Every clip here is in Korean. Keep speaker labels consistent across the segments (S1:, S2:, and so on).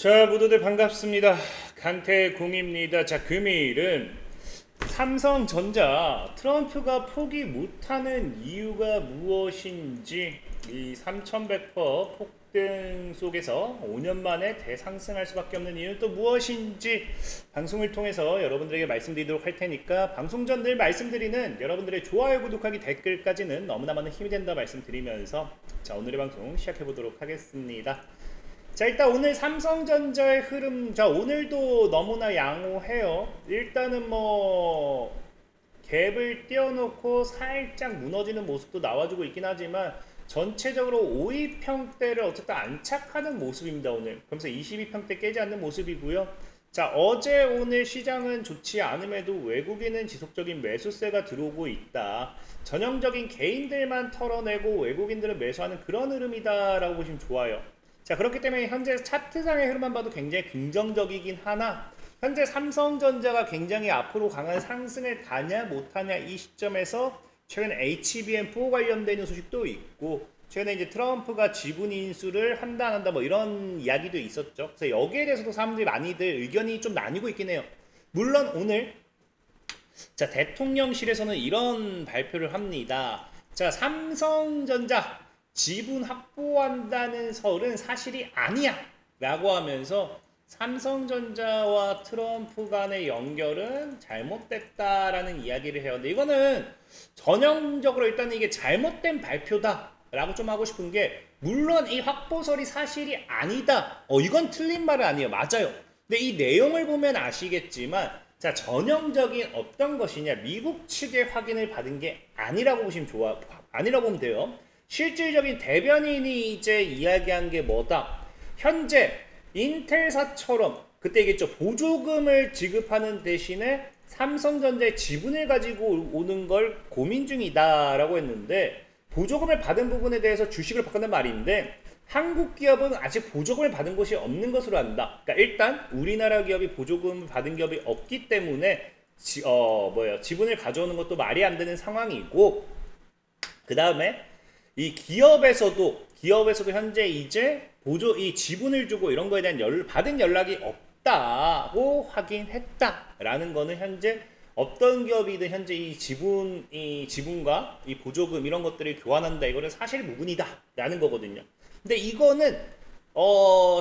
S1: 자, 모두들 반갑습니다. 강태공입니다. 자, 금일은 삼성전자 트럼프가 포기 못하는 이유가 무엇인지, 이 3100% 폭등 속에서 5년 만에 대상승할 수밖에 없는 이유는 또 무엇인지 방송을 통해서 여러분들에게 말씀드리도록 할 테니까, 방송 전 늘 말씀드리는 여러분들의 좋아요, 구독하기, 댓글까지는 너무나 많은 힘이 된다 말씀드리면서, 자, 오늘의 방송 시작해 보도록 하겠습니다. 자, 일단 오늘 삼성전자의 흐름, 자, 오늘도 너무나 양호해요. 일단은 뭐 갭을 띄워놓고 살짝 무너지는 모습도 나와주고 있긴 하지만, 전체적으로 52평대를 어쨌든 안착하는 모습입니다. 오늘 그러면서 22평대 깨지 않는 모습이고요. 자, 어제 오늘 시장은 좋지 않음에도 외국인은 지속적인 매수세가 들어오고 있다. 전형적인 개인들만 털어내고 외국인들은 매수하는 그런 흐름이다 라고 보시면 좋아요. 자, 그렇기 때문에 현재 차트상의 흐름만 봐도 굉장히 긍정적이긴 하나, 현재 삼성전자가 굉장히 앞으로 강한 상승을 가냐 못하냐, 이 시점에서 최근에 HBM4 관련되는 소식도 있고, 최근에 이제 트럼프가 지분 인수를 한다 안 한다 뭐 이런 이야기도 있었죠. 그래서 여기에 대해서도 사람들이 많이들 의견이 좀 나뉘고 있긴 해요. 물론 오늘 자, 대통령실에서는 이런 발표를 합니다. 자, 삼성전자 지분 확보한다는 설은 사실이 아니야 라고 하면서, 삼성전자와 트럼프 간의 연결은 잘못됐다라는 이야기를 해요. 근데 이거는 전형적으로 일단 이게 잘못된 발표다 라고 좀 하고 싶은 게, 물론 이 확보설이 사실이 아니다, 이건 틀린 말은 아니에요. 맞아요. 근데 이 내용을 보면 아시겠지만, 자, 전형적인 어떤 것이냐, 미국 측의 확인을 받은 게 아니라고 보시면 아니라고 보면 돼요. 실질적인 대변인이 이제 이야기한 게 뭐다, 현재 인텔사처럼 그때 얘기했죠. 보조금을 지급하는 대신에 삼성전자의 지분을 가지고 오는 걸 고민 중이다 라고 했는데, 보조금을 받은 부분에 대해서 주식을 바꾼단 말인데, 한국 기업은 아직 보조금을 받은 것이 없는 것으로 한다. 그러니까 일단 우리나라 기업이 보조금을 받은 기업이 없기 때문에 지분을 가져오는 것도 말이 안 되는 상황이고, 그 다음에 이 기업에서도 현재 이제 이 지분을 주고 이런 거에 대한 받은 연락이 없다고 확인했다라는 거는, 현재 어떤 기업이든 현재 이 지분과 이 보조금 이런 것들을 교환한다, 이거는 사실 무근이다 라는 거거든요. 근데 이거는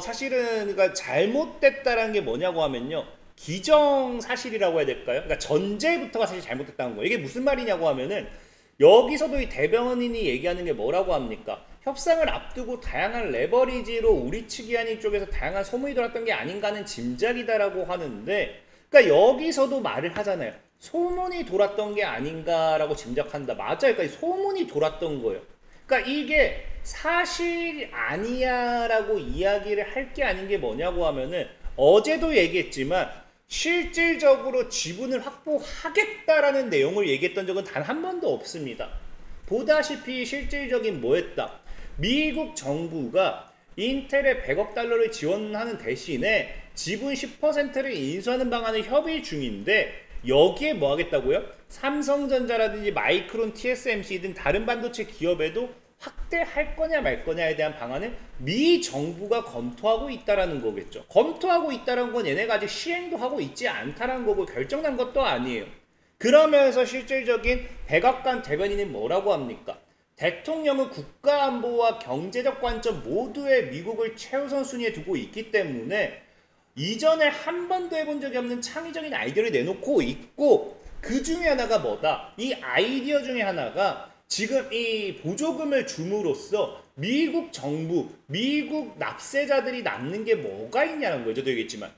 S1: 사실은 그러니까 잘못됐다라는 게 뭐냐고 하면요, 기정사실이라고 해야 될까요? 그러니까 전제부터가 사실 잘못됐다는 거예요. 이게 무슨 말이냐고 하면은, 여기서도 이 대변인이 얘기하는 게 뭐라고 합니까? 협상을 앞두고 다양한 레버리지로 우리 측이 아닌 쪽에서 다양한 소문이 돌았던 게 아닌가 하는 짐작이다라고 하는데, 그러니까 여기서도 말을 하잖아요. 소문이 돌았던 게 아닌가라고 짐작한다. 맞아요. 그러니까 소문이 돌았던 거예요. 그러니까 이게 사실 아니야 라고 이야기를 할 게 아닌 게 뭐냐고 하면은, 어제도 얘기했지만 실질적으로 지분을 확보하겠다라는 내용을 얘기했던 적은 단 한 번도 없습니다. 보다시피 실질적인 뭐였다, 미국 정부가 인텔에 100억 달러를 지원하는 대신에 지분 10%를 인수하는 방안을 협의 중인데, 여기에 뭐 하겠다고요? 삼성전자라든지 마이크론, TSMC 등 다른 반도체 기업에도 확대할 거냐 말 거냐에 대한 방안을 미 정부가 검토하고 있다라는 거겠죠. 검토하고 있다는 건 얘네가 아직 시행도 하고 있지 않다라는 거고, 결정난 것도 아니에요. 그러면서 실질적인 백악관 대변인은 뭐라고 합니까? 대통령은 국가안보와 경제적 관점 모두에 미국을 최우선 순위에 두고 있기 때문에 이전에 한 번도 해본 적이 없는 창의적인 아이디어를 내놓고 있고, 그 중에 하나가 뭐다? 이 아이디어 중에 하나가 지금 이 보조금을 줌으로써 미국 정부, 미국 납세자들이 남는 게 뭐가 있냐는 거죠. 저도 얘기했지만.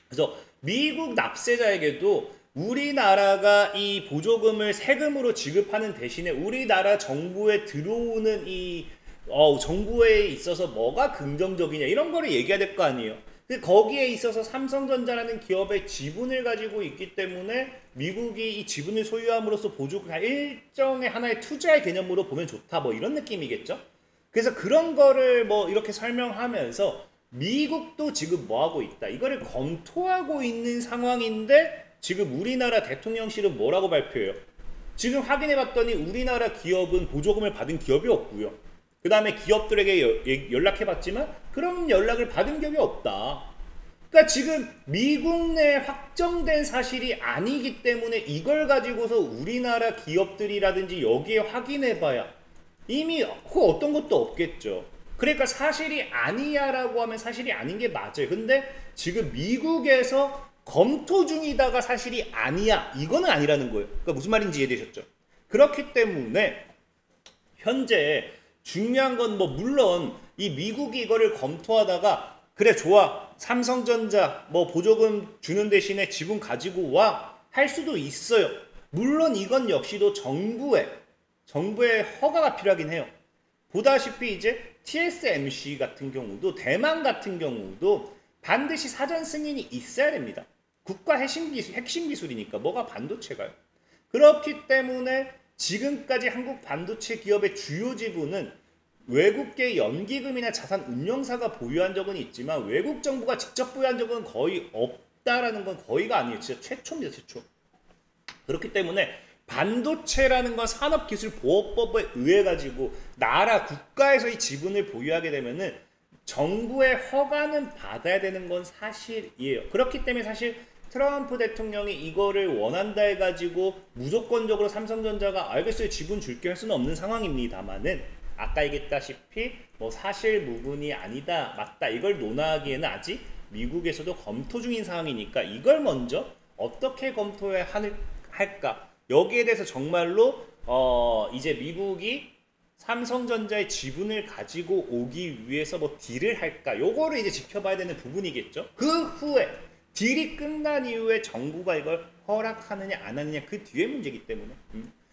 S1: 그래서 미국 납세자에게도 우리나라가 이 보조금을 세금으로 지급하는 대신에 우리나라 정부에 들어오는 이 정부에 있어서 뭐가 긍정적이냐, 이런 거를 얘기해야 될 거 아니에요. 거기에 있어서 삼성전자라는 기업의 지분을 가지고 있기 때문에 미국이 이 지분을 소유함으로써 보조금 일정의 하나의 투자의 개념으로 보면 좋다, 뭐 이런 느낌이겠죠. 그래서 그런 거를 뭐 이렇게 설명하면서, 미국도 지금 뭐 하고 있다, 이거를 검토하고 있는 상황인데, 지금 우리나라 대통령실은 뭐라고 발표해요? 지금 확인해 봤더니 우리나라 기업은 보조금을 받은 기업이 없고요. 그 다음에 기업들에게 연락해봤지만 그런 연락을 받은 적이 없다. 그러니까 지금 미국 내 확정된 사실이 아니기 때문에 이걸 가지고서 우리나라 기업들이라든지 여기에 확인해봐야 이미 그 어떤 것도 없겠죠. 그러니까 사실이 아니야라고 하면 사실이 아닌 게 맞아요. 근데 지금 미국에서 검토 중이다가 사실이 아니야, 이거는 아니라는 거예요. 그러니까 무슨 말인지 이해되셨죠? 그렇기 때문에 현재 중요한 건 뭐 물론 이 미국이 이거를 검토하다가 그래 좋아 삼성전자 뭐 보조금 주는 대신에 지분 가지고 와 할 수도 있어요. 물론 이건 역시도 정부의 허가가 필요하긴 해요. 보다시피 이제 TSMC 같은 경우도 대만 같은 경우도 반드시 사전 승인이 있어야 됩니다. 국가 핵심 기술이니까 뭐가 반도체가요. 그렇기 때문에 지금까지 한국 반도체 기업의 주요 지분은 외국계 연기금이나 자산 운용사가 보유한 적은 있지만 외국 정부가 직접 보유한 적은 거의 없다라는 건 거의가 아니에요. 진짜 최초입니다. 최초. 그렇기 때문에 반도체라는 건 산업기술보호법에 의해 가지고 나라 국가에서의 지분을 보유하게 되면은 정부의 허가는 받아야 되는 건 사실이에요. 그렇기 때문에 사실 트럼프 대통령이 이거를 원한다 해가지고 무조건적으로 삼성전자가 알겠어요 지분 줄게 할 수는 없는 상황입니다만은 아까 얘기했다시피 뭐 사실 무근이 아니다 맞다 이걸 논하기에는 아직 미국에서도 검토 중인 상황이니까 이걸 먼저 어떻게 검토해야 할까 여기에 대해서 정말로 이제 미국이 삼성전자의 지분을 가지고 오기 위해서 뭐 딜을 할까 요거를 이제 지켜봐야 되는 부분이겠죠. 그 후에 딜이 끝난 이후에 정부가 이걸 허락하느냐 안 하느냐 그 뒤에 문제이기 때문에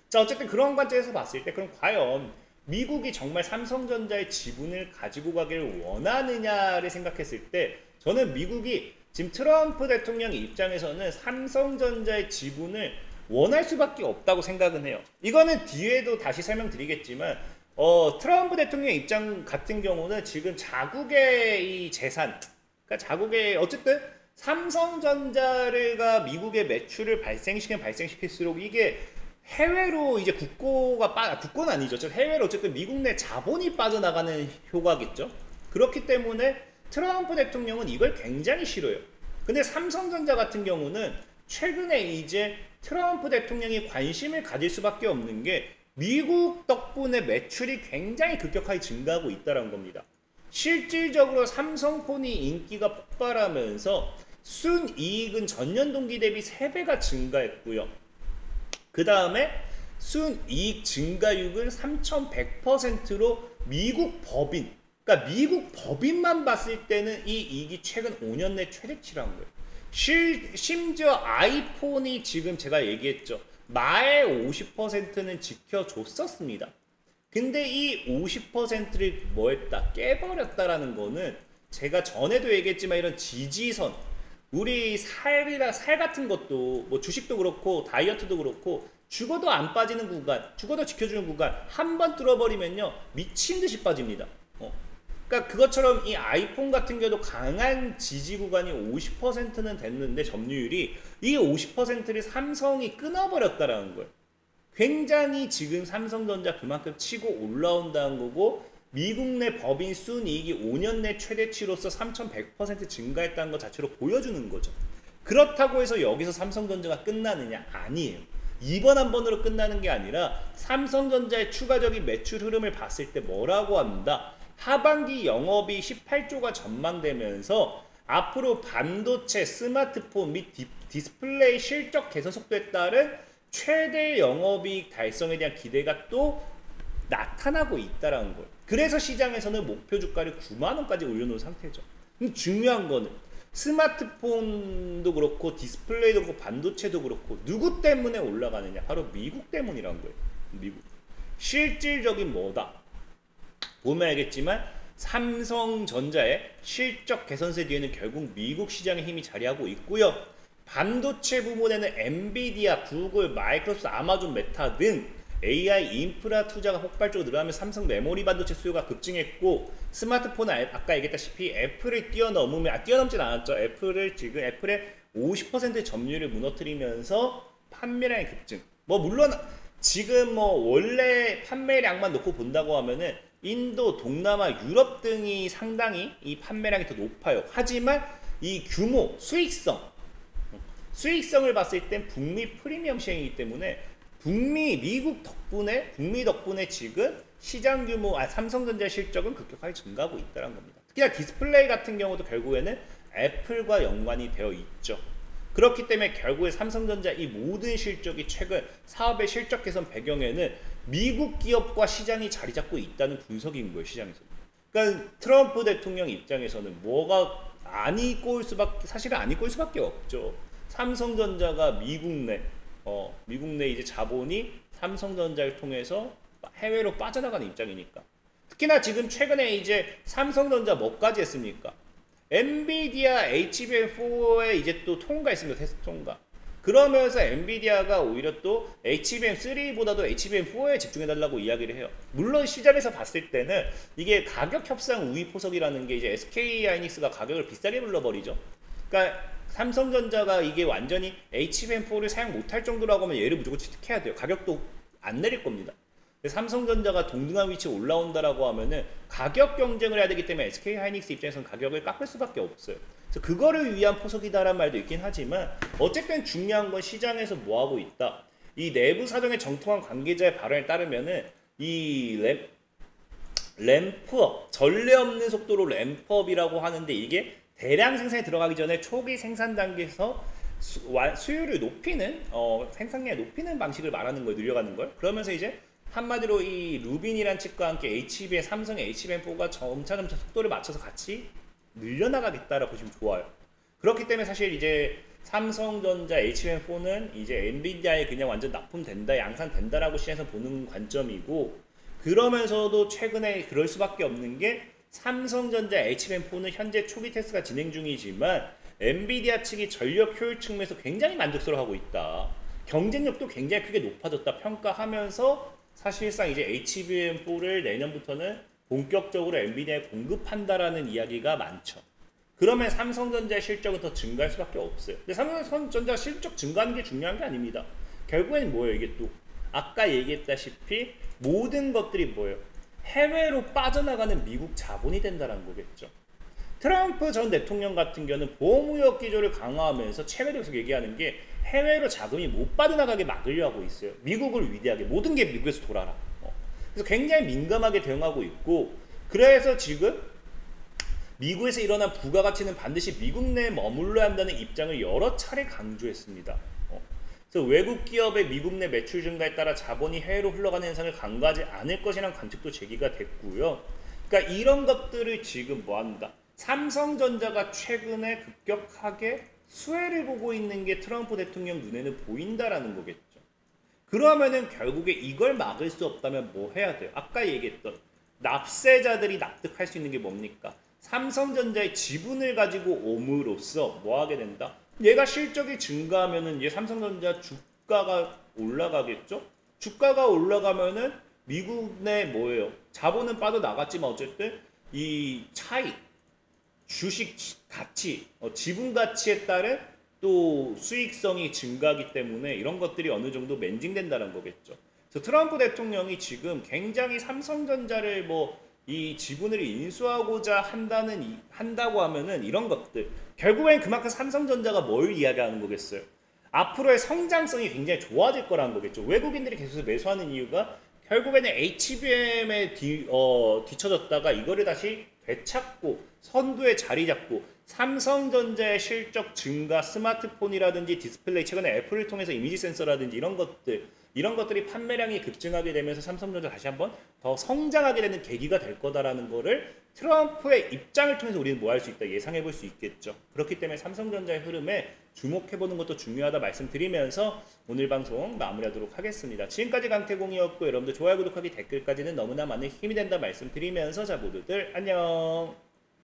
S1: 자 어쨌든 그런 관점에서 봤을 때 그럼 과연 미국이 정말 삼성전자의 지분을 가지고 가기를 원하느냐를 생각했을 때 저는 미국이 지금 트럼프 대통령의 입장에서는 삼성전자의 지분을 원할 수밖에 없다고 생각은 해요. 이거는 뒤에도 다시 설명드리겠지만 트럼프 대통령 입장 같은 경우는 지금 자국의 이 재산 그러니까 자국의 어쨌든 삼성전자가 미국의 매출을 발생시킬수록 이게 해외로 이제 국고는 아니죠. 해외로 어쨌든 미국 내 자본이 빠져나가는 효과겠죠. 그렇기 때문에 트럼프 대통령은 이걸 굉장히 싫어요. 근데 삼성전자 같은 경우는 최근에 이제 트럼프 대통령이 관심을 가질 수밖에 없는 게 미국 덕분에 매출이 굉장히 급격하게 증가하고 있다는 겁니다. 실질적으로 삼성폰이 인기가 폭발하면서 순이익은 전년 동기 대비 3배가 증가했고요. 그 다음에 순이익 증가율은 3100%로 미국 법인 그러니까 미국 법인만 봤을 때는 이 이익이 최근 5년 내 최대치라는 거예요. 심지어 아이폰이 지금 제가 얘기했죠. 마의 50%는 지켜줬었습니다. 근데 이 50%를 뭐 했다? 깨버렸다라는 거는 제가 전에도 얘기했지만 이런 지지선 우리 살 같은 것도 뭐 주식도 그렇고 다이어트도 그렇고 죽어도 안 빠지는 구간 죽어도 지켜주는 구간 한 번 뚫어버리면요 미친 듯이 빠집니다. 그러니까 그것처럼 이 아이폰 같은 경우도 강한 지지 구간이 50%는 됐는데 점유율이 이 50%를 삼성이 끊어버렸다라는 거예요. 굉장히 지금 삼성전자 그만큼 치고 올라온다는 거고 미국 내 법인 순이익이 5년 내 최대치로서 3100% 증가했다는 것 자체로 보여주는 거죠. 그렇다고 해서 여기서 삼성전자가 끝나느냐? 아니에요. 이번 한 번으로 끝나는 게 아니라 삼성전자의 추가적인 매출 흐름을 봤을 때 뭐라고 합니다. 하반기 영업이 18조가 전망되면서 앞으로 반도체, 스마트폰 및 디스플레이 실적 개선 속도에 따른 최대 영업이익 달성에 대한 기대가 또 나타나고 있다는 거예요. 그래서 시장에서는 목표 주가를 9만원까지 올려놓은 상태죠. 중요한 거는 스마트폰도 그렇고 디스플레이도 그렇고 반도체도 그렇고 누구 때문에 올라가느냐? 바로 미국 때문이라는 거예요. 미국. 실질적인 뭐다? 보면 알겠지만 삼성전자의 실적 개선세 뒤에는 결국 미국 시장의 힘이 자리하고 있고요. 반도체 부문에는 엔비디아, 구글, 마이크로소프트, 아마존, 메타 등 AI 인프라 투자가 폭발적으로 늘어나며 삼성 메모리 반도체 수요가 급증했고 스마트폰은 아까 얘기했다시피 애플을 뛰어넘진 않았죠. 애플의 50% 점유율을 무너뜨리면서 판매량의 급증. 뭐 물론 지금 뭐 원래 판매량만 놓고 본다고 하면은 인도, 동남아, 유럽 등이 상당히 이 판매량이 더 높아요. 하지만 이 규모, 수익성을 봤을 땐 북미 프리미엄 시행이기 때문에 북미 덕분에 지금 시장 규모, 삼성전자 실적은 급격하게 증가하고 있다는 겁니다. 특히나 디스플레이 같은 경우도 결국에는 애플과 연관이 되어 있죠. 그렇기 때문에 결국에 삼성전자 이 모든 실적이 최근 사업의 실적 개선 배경에는 미국 기업과 시장이 자리 잡고 있다는 분석인 거예요, 시장에서. 그러니까 트럼프 대통령 입장에서는 뭐가 아니 꼬일 수밖에, 사실은 아니 꼬일 수밖에 없죠. 삼성전자가 미국 내 이제 자본이 삼성전자를 통해서 해외로 빠져나가는 입장이니까. 특히나 지금 최근에 이제 삼성전자 뭐까지 했습니까? 엔비디아 HBM4에 이제 또 통과했습니다. 테스트 통과. 그러면서 엔비디아가 오히려 또 HBM3보다도 HBM4에 집중해달라고 이야기를 해요. 물론 시장에서 봤을 때는 이게 가격 협상 우위 포석이라는 게 이제 SK 하이닉스가 가격을 비싸게 불러버리죠. 그러니까 삼성전자가 이게 완전히 HBM4를 사용 못할 정도라고 하면 얘를 무조건 취득해야 돼요. 가격도 안 내릴 겁니다. 삼성전자가 동등한 위치에 올라온다라고 하면은 가격 경쟁을 해야 되기 때문에 SK 하이닉스 입장에서는 가격을 깎을 수밖에 없어요. 그래서 그거를 위한 포석이다라는 말도 있긴 하지만 어쨌든 중요한 건 시장에서 뭐 하고 있다. 이 내부 사정에 정통한 관계자의 발언에 따르면은 이 램프업, 전례 없는 속도로 램프업이라고 하는데 이게 대량 생산에 들어가기 전에 초기 생산 단계에서 수율을 높이는 생산량을 높이는 방식을 말하는 거예요. 늘려가는 걸. 그러면서 이제 한마디로 이 루빈이란 측과 함께 삼성의 HBM4가 점차 속도를 맞춰서 같이 늘려나가겠다라고 보시면 좋아요. 그렇기 때문에 사실 이제 삼성전자 HBM4는 이제 엔비디아에 그냥 완전 납품된다, 양산된다라고 시장에서 보는 관점이고, 그러면서도 최근에 그럴 수밖에 없는 게 삼성전자 HBM4는 현재 초기 테스트가 진행 중이지만 엔비디아 측이 전력 효율 측면에서 굉장히 만족스러워하고 있다. 경쟁력도 굉장히 크게 높아졌다 평가하면서 사실상 이제 HBM4를 내년부터는 본격적으로 엔비디아에 공급한다라는 이야기가 많죠. 그러면 삼성전자의 실적은 더 증가할 수밖에 없어요. 근데 삼성전자 실적 증가하는 게 중요한 게 아닙니다. 결국엔 뭐예요? 이게 또 아까 얘기했다시피 모든 것들이 뭐예요? 해외로 빠져나가는 미국 자본이 된다는 거겠죠. 트럼프 전 대통령 같은 경우는 보호무역 기조를 강화하면서 최근에 계속 얘기하는 게 해외로 자금이 못 빠져나가게 막으려 하고 있어요. 미국을 위대하게 모든 게 미국에서 돌아라. 그래서 굉장히 민감하게 대응하고 있고, 그래서 지금 미국에서 일어난 부가가치는 반드시 미국 내에 머물러야 한다는 입장을 여러 차례 강조했습니다. 그래서 외국 기업의 미국 내 매출 증가에 따라 자본이 해외로 흘러가는 현상을 간과하지 않을 것이라는 관측도 제기가 됐고요. 그러니까 이런 것들을 지금 뭐한다? 삼성전자가 최근에 급격하게 수혜를 보고 있는 게 트럼프 대통령 눈에는 보인다라는 거겠죠. 그러면은 결국에 이걸 막을 수 없다면 뭐 해야 돼요? 아까 얘기했던 납세자들이 납득할 수 있는 게 뭡니까? 삼성전자의 지분을 가지고 옴으로써 뭐 하게 된다? 얘가 실적이 증가하면은 얘 삼성전자 주가가 올라가겠죠? 주가가 올라가면은 미국 내 뭐예요? 자본은 빠져나갔지만 어쨌든 이 차익, 주식 가치, 지분 가치에 따른 또 수익성이 증가하기 때문에 이런 것들이 어느 정도 멘징된다는 거겠죠. 그래서 트럼프 대통령이 지금 굉장히 삼성전자를 이 지분을 인수하고자 한다고 하면은 이런 것들 결국엔 그만큼 삼성전자가 뭘 이야기하는 거겠어요. 앞으로의 성장성이 굉장히 좋아질 거라는 거겠죠. 외국인들이 계속 매수하는 이유가 결국에는 HBM에 뒤처졌다가 이거를 다시 되찾고 선두에 자리 잡고 삼성전자의 실적 증가, 스마트폰이라든지 디스플레이, 최근에 애플을 통해서 이미지 센서라든지 이런 것들이 판매량이 급증하게 되면서 삼성전자 다시 한번 더 성장하게 되는 계기가 될 거다라는 거를 트럼프의 입장을 통해서 우리는 뭐 할 수 있다 예상해 볼 수 있겠죠. 그렇기 때문에 삼성전자의 흐름에 주목해 보는 것도 중요하다 말씀드리면서 오늘 방송 마무리하도록 하겠습니다. 지금까지 강태공이었고 여러분들 좋아요, 구독하기, 댓글까지는 너무나 많은 힘이 된다 말씀드리면서 자 모두들 안녕.